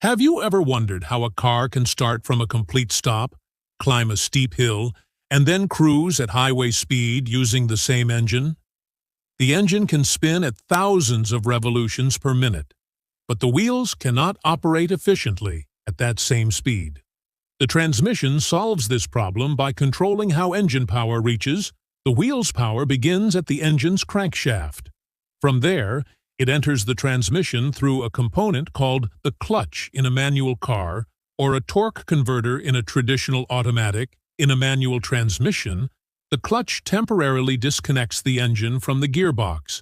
Have you ever wondered how a car can start from a complete stop, climb a steep hill, and then cruise at highway speed using the same engine? The engine can spin at thousands of revolutions per minute, but the wheels cannot operate efficiently at that same speed. The transmission solves this problem by controlling how engine power reaches. The wheel's power begins at the engine's crankshaft. From there, it enters the transmission through a component called the clutch in a manual car, or a torque converter in a traditional automatic. In a manual transmission, the clutch temporarily disconnects the engine from the gearbox.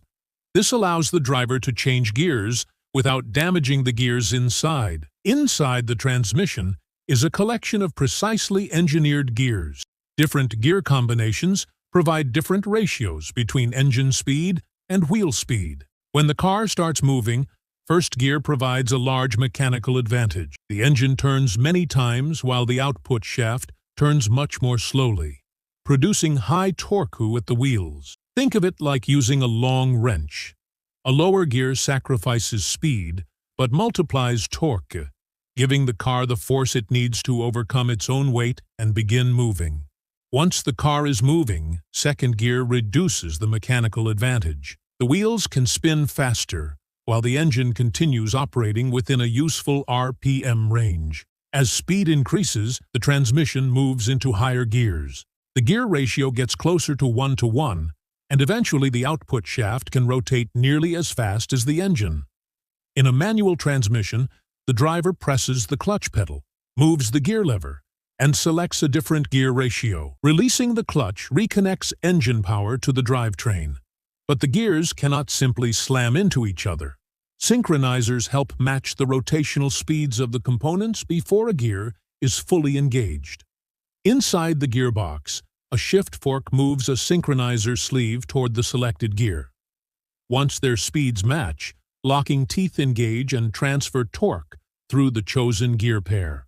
This allows the driver to change gears without damaging the gears inside. Inside the transmission is a collection of precisely engineered gears. Different gear combinations provide different ratios between engine speed and wheel speed. When the car starts moving, first gear provides a large mechanical advantage. The engine turns many times while the output shaft turns much more slowly, producing high torque at the wheels. Think of it like using a long wrench. A lower gear sacrifices speed, but multiplies torque, giving the car the force it needs to overcome its own weight and begin moving. Once the car is moving, second gear reduces the mechanical advantage. The wheels can spin faster, while the engine continues operating within a useful RPM range. As speed increases, the transmission moves into higher gears. The gear ratio gets closer to 1:1, and eventually the output shaft can rotate nearly as fast as the engine. In a manual transmission, the driver presses the clutch pedal, moves the gear lever, and selects a different gear ratio. Releasing the clutch reconnects engine power to the drivetrain. But the gears cannot simply slam into each other. Synchronizers help match the rotational speeds of the components before a gear is fully engaged. Inside the gearbox, a shift fork moves a synchronizer sleeve toward the selected gear. Once their speeds match, locking teeth engage and transfer torque through the chosen gear pair.